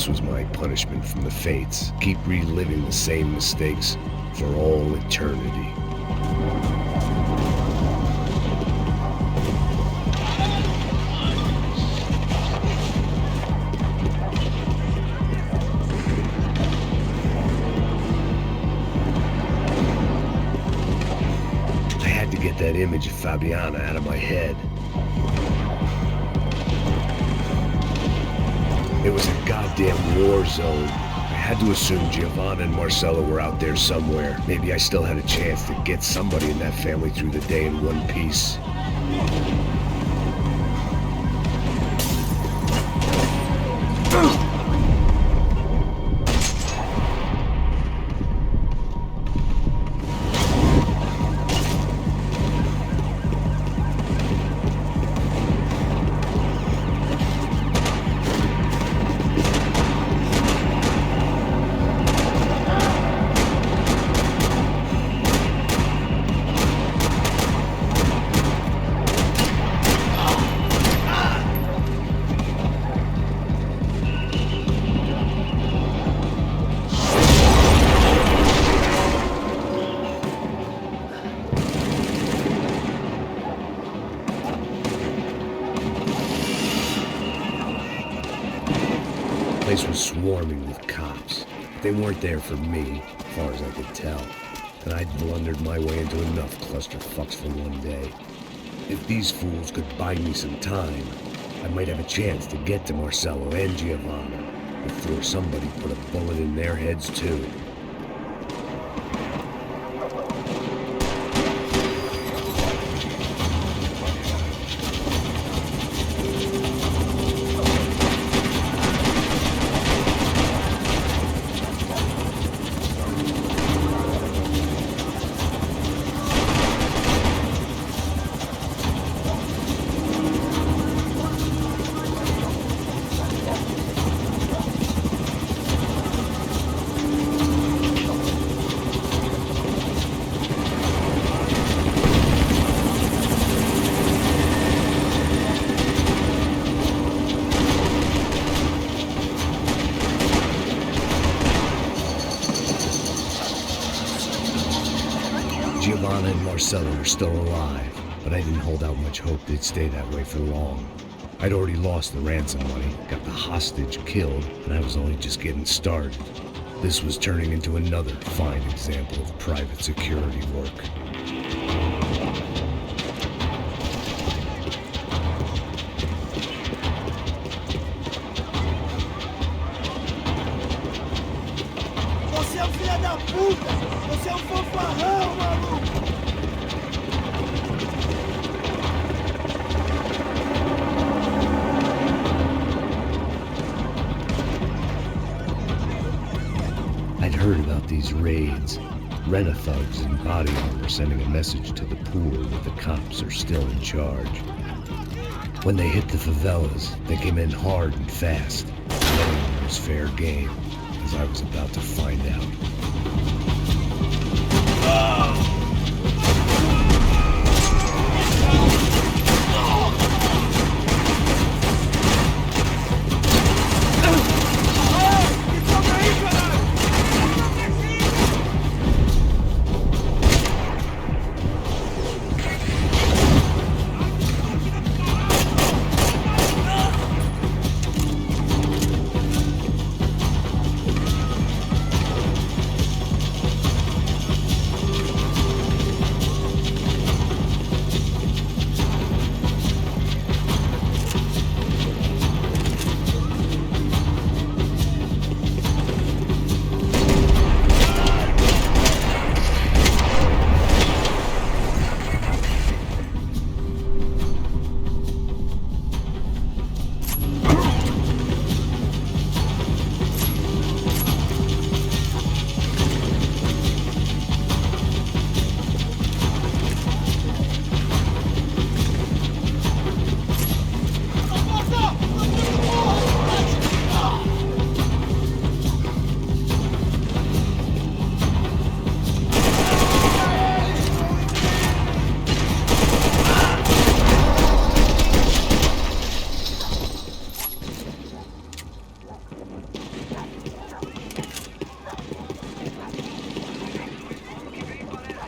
This was my punishment from the fates. Keep reliving the same mistakes for all eternity. I had to get that image of Fabiana out of my head. It was a goddamn war zone. I had to assume Giovanna and Marcelo were out there somewhere. Maybe I still had a chance to get somebody in that family through the day in one piece. The place was swarming with cops. They weren't there for me, as far as I could tell. And I'd blundered my way into enough clusterfucks for one day. If these fools could buy me some time, I might have a chance to get to Marcelo and Giovanna before somebody put a bullet in their heads too. Giovanna and Marcelo were still alive, but I didn't hold out much hope they'd stay that way for long. I'd already lost the ransom money, got the hostage killed, and I was only just getting started. This was turning into another fine example of private security work. Você é um filho da puta! Você é um fanfarrão, maluco! I'd heard about these raids. Rent-a-thugs in body armor sending a message to the poor that the cops are still in charge. When they hit the favelas, they came in hard and fast. Knowing it was fair game, as I was about to find out.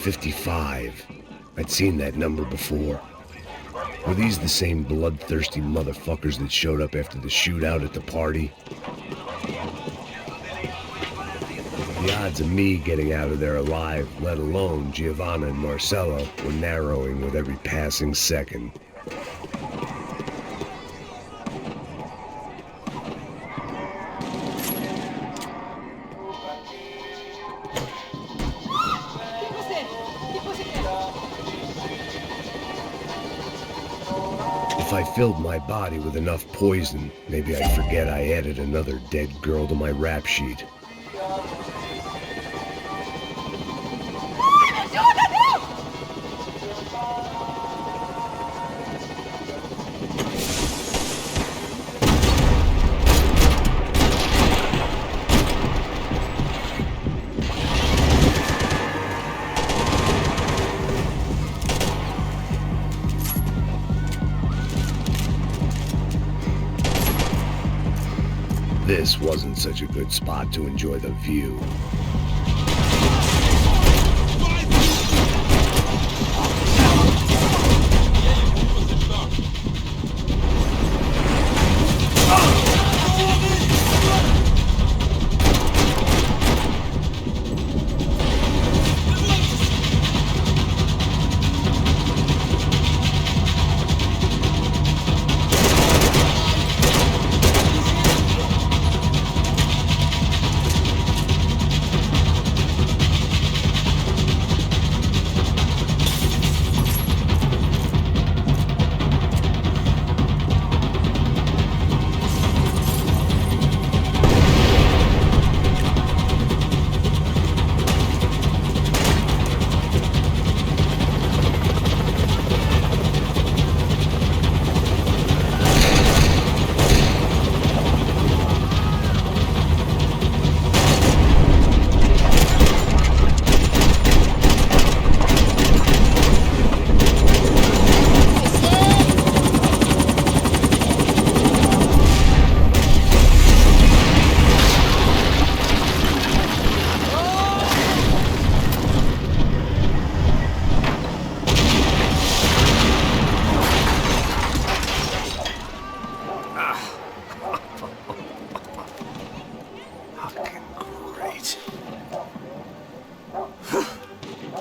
55. I'd seen that number before. Were these the same bloodthirsty motherfuckers that showed up after the shootout at the party? The odds of me getting out of there alive, let alone Giovanna and Marcello, were narrowing with every passing second. If I filled my body with enough poison, maybe I'd forget I added another dead girl to my rap sheet. This wasn't such a good spot to enjoy the view.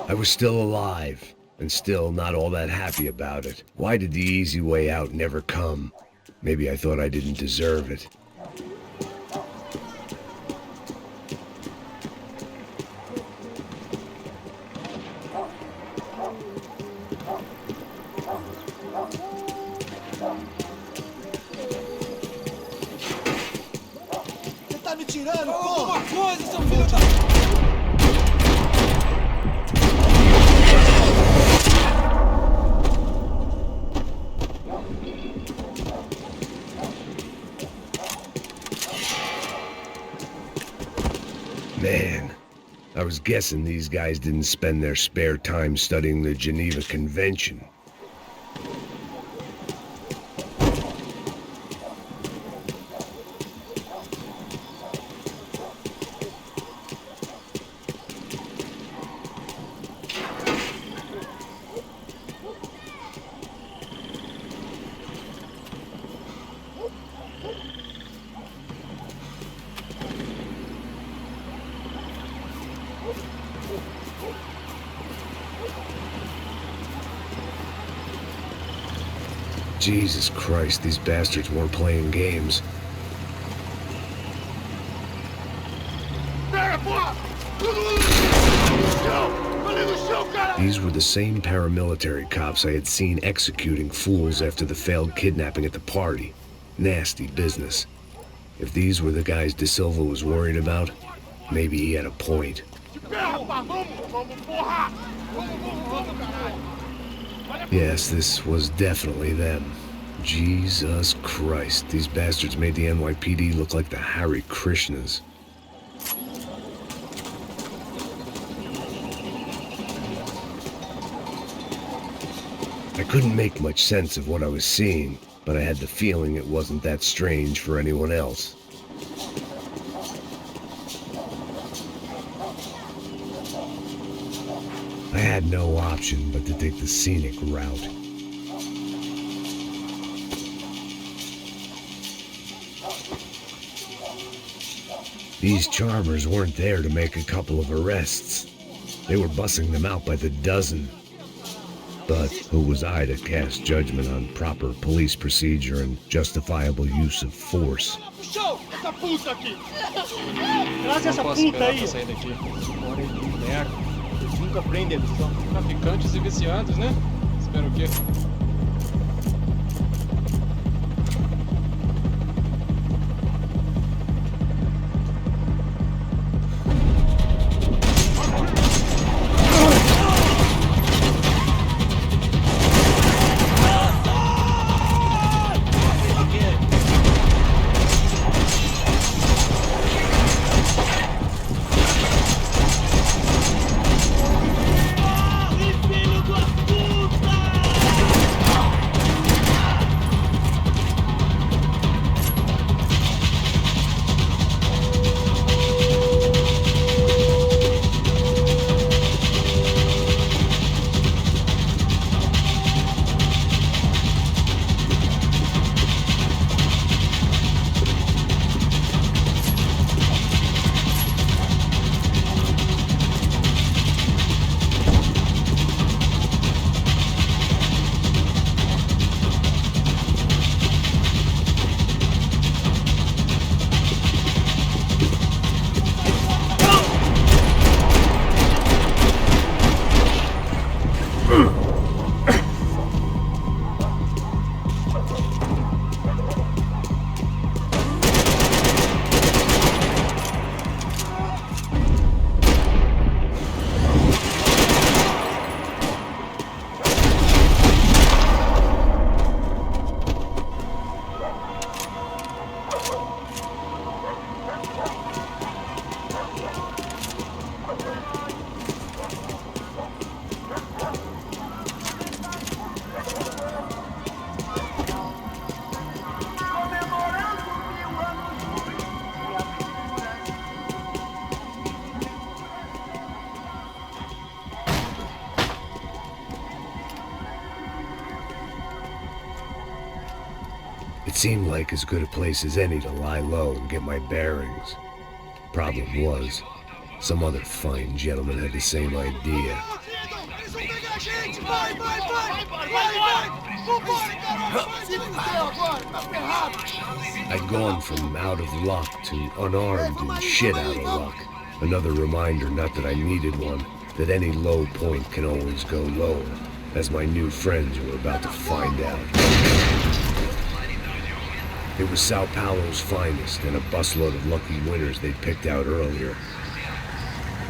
I was still alive, and still not all that happy about it. Why did the easy way out never come? Maybe I thought I didn't deserve it. Você tá me tirando, porra! Alguma coisa, seu filho da... Man, I was guessing these guys didn't spend their spare time studying the Geneva Convention. Jesus Christ, these bastards weren't playing games. These were the same paramilitary cops I had seen executing fools after the failed kidnapping at the party. Nasty business. If these were the guys De Silva was worried about, maybe he had a point. Yes, this was definitely them. Jesus Christ, these bastards made the NYPD look like the Hare Krishnas. I couldn't make much sense of what I was seeing, but I had the feeling it wasn't that strange for anyone else. I had had no option but to take the scenic route. These charmers weren't there to make a couple of arrests. They were bussing them out by the dozen. But who was I to cast judgment on proper police procedure and justifiable use of force? Essa puta aqui! Traz essa puta aí! Sair daqui. Bora de merda. Eles nunca prendem, eles são traficantes e viciados, né? Espero o quê? It seemed like as good a place as any to lie low and get my bearings. Problem was, some other fine gentleman had the same idea. I'd gone from out of luck to unarmed and shit out of luck. Another reminder, not that I needed one, that any low point can always go lower, as my new friends were about to find out. It was Sao Paulo's finest and a busload of lucky winners they'd picked out earlier.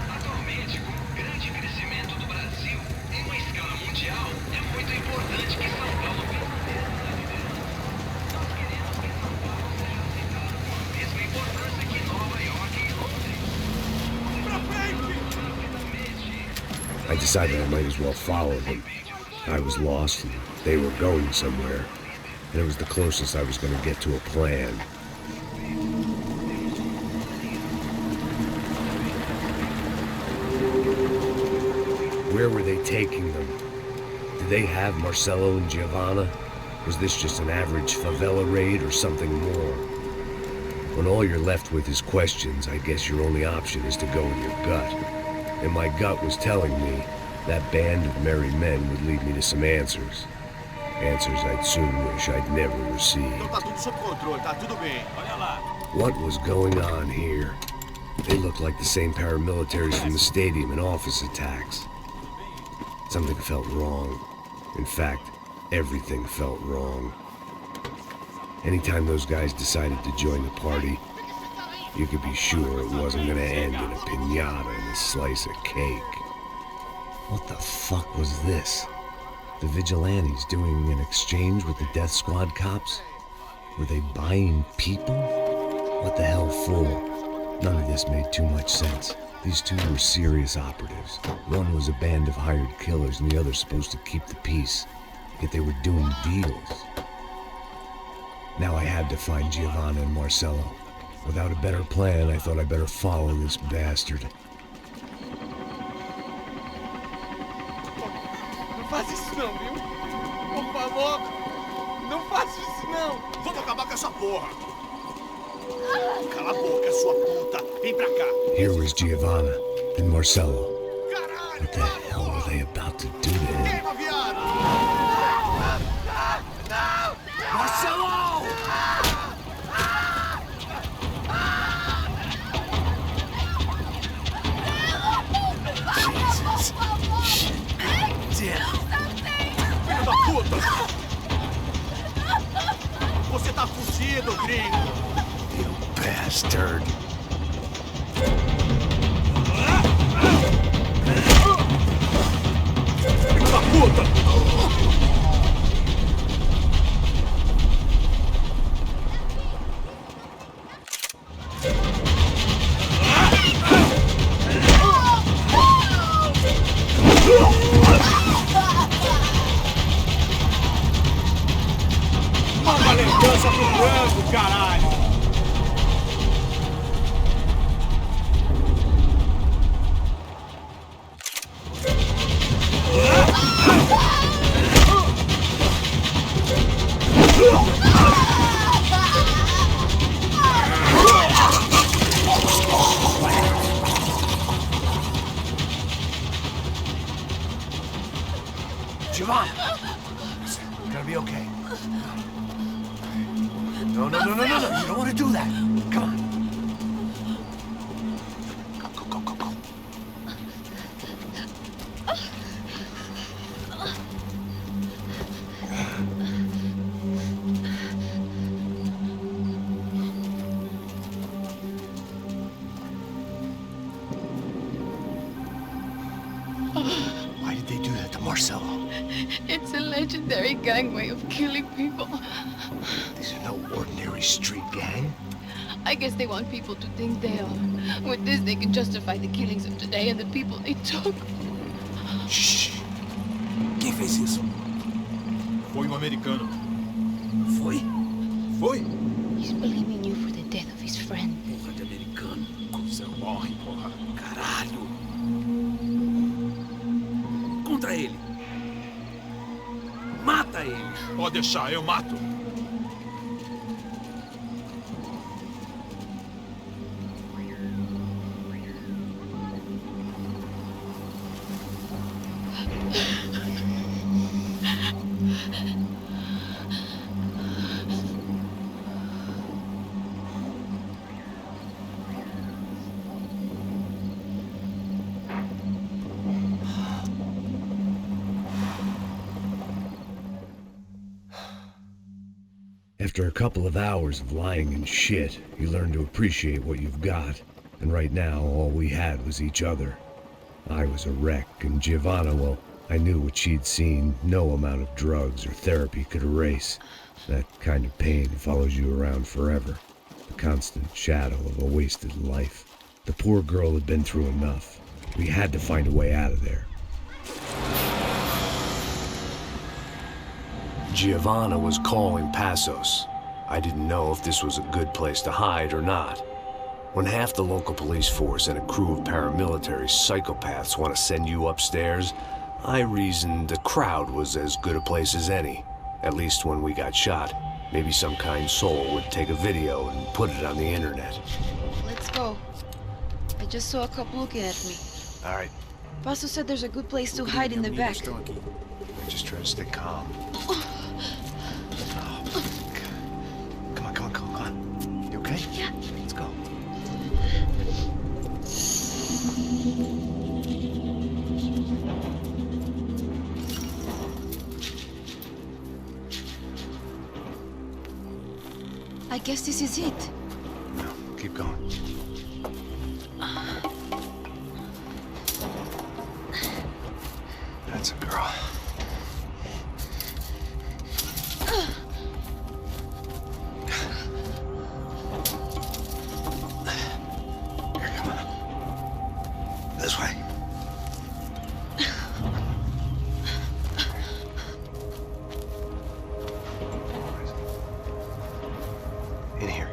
Atualmente, o grande crescimento do Brasil em uma escala mundial é muito importante que São Paulo nós queremos que São Paulo seja aceitada com a mesma importância que Nova York e Londres. Pra frente! I decided I might as well follow them. I was lost and they were going somewhere. And it was the closest I was going to get to a plan. Where were they taking them? Did they have Marcelo and Giovanna? Was this just an average favela raid or something more? When all you're left with is questions, I guess your only option is to go with your gut. And my gut was telling me that band of merry men would lead me to some answers. Answers I'd soon wish I'd never received. Tá tudo sob controle, tá tudo bem. Olha lá. What was going on here? They looked like the same paramilitaries from the stadium in office attacks. Something felt wrong. In fact, everything felt wrong. Anytime those guys decided to join the party, you could be sure it wasn't gonna end in a piñata and a slice of cake. What the fuck was this? The vigilantes doing an exchange with the death squad cops? Were they buying people? What the hell for? None of this made too much sense. These two were serious operatives. One was a band of hired killers and the other supposed to keep the peace. Yet they were doing deals. Now I had to find Giovanna and Marcelo. Without a better plan, I thought I'd better follow this bastard. faz isso não, viu? Por favor, não faça isso não. Vamos acabar com essa porra. Cala a boca, sua puta. Vem pra cá. Here was Giovanna and Marcelo. Caralho, What the hell were they about to do to him? queima, viado. Marcelo! Jesus. Shit. Filho da puta. Você tá fudido, gringo. You bastard. Filho da puta. Manda a lembrança pro branco, caralho. Giovanna! Listen, you're gonna be okay. No. You don't want to do that. Come on. Go. Why did they do that to Marcelo? It's a legendary gang way of killing people. These are no ordinary street gang. I guess they want people to think they are. With this, they can justify the killings of today and the people they took. Shh. Quem fez isso? Foi americano. Foi? He's blaming you for the death of his friend. Porra de americano. Você morre, porra. Caralho. Contra ele. Mata ele. Pode deixar, eu mato. After a couple of hours of lying and shit, you learn to appreciate what you've got. And right now, all we had was each other. I was a wreck, and Giovanna, well, I knew what she'd seen no amount of drugs or therapy could erase. That kind of pain follows you around forever. The constant shadow of a wasted life. The poor girl had been through enough. We had to find a way out of there. Giovanna was calling Passos. I didn't know if this was a good place to hide or not. When half the local police force and a crew of paramilitary psychopaths want to send you upstairs, I reasoned the crowd was as good a place as any. At least when we got shot, maybe some kind soul would take a video and put it on the internet. Let's go. I just saw a cop looking at me. All right. Paso said there's a good place to hide in the back. Just try to stay calm. Oh, come on. You okay? Yeah. Let's go. I guess this is it. No, keep going. That's a girl. Here, come on. This way. In here.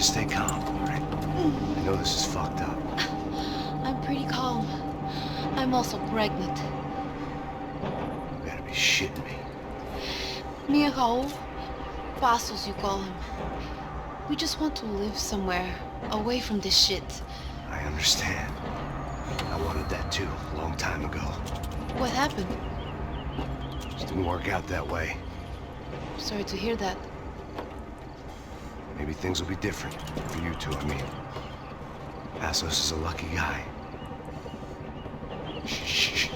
stay calm, all right? I know this is fucked up. I'm pretty calm. I'm also pregnant. You gotta be shitting me. Me and Raul, Passos you call him. We just want to live somewhere, away from this shit. I understand. I wanted that too, a long time ago. What happened? Just didn't work out that way. Sorry to hear that. Maybe things will be different. For you two, I mean. Passos is a lucky guy. Shh.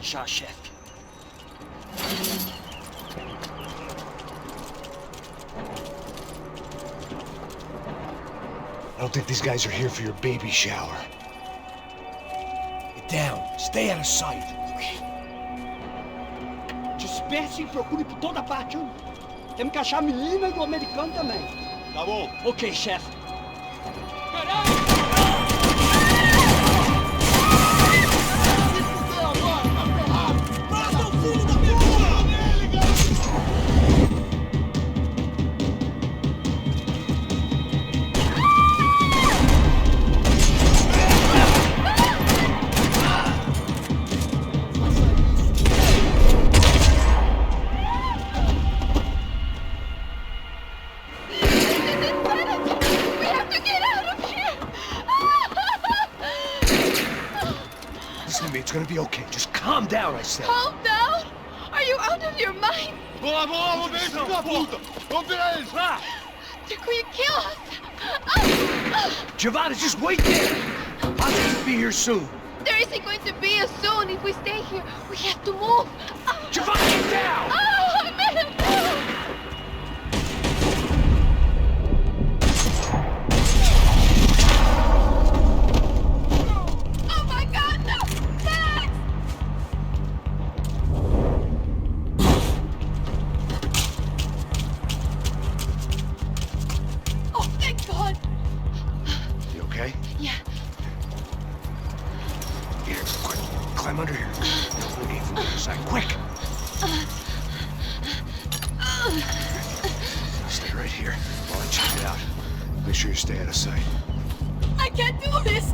Já, chefe. I don't think these guys are here for your baby shower. Get down. Stay out of sight. Disperse e procure por toda parte. Temos que achar a menina e o americano também. Tá bom. Ok, chefe. It's gonna be okay. Just calm down, I said. Calm down? Are you out of your mind? Vamos ver esse filho da puta! Vamos virar eles, vá! They're going to kill us! Giovanna, just wait there! I'll just be here soon. There isn't going to be a soon if we stay here. We have to move. Giovanna, get down! Man! Oh my God, no! Max! Oh, thank God! You okay? Yeah. Here, quick. Climb under here. Okay, from the other side. Quick! Stay right here while I check it out. Make sure you stay out of sight. I can't do this!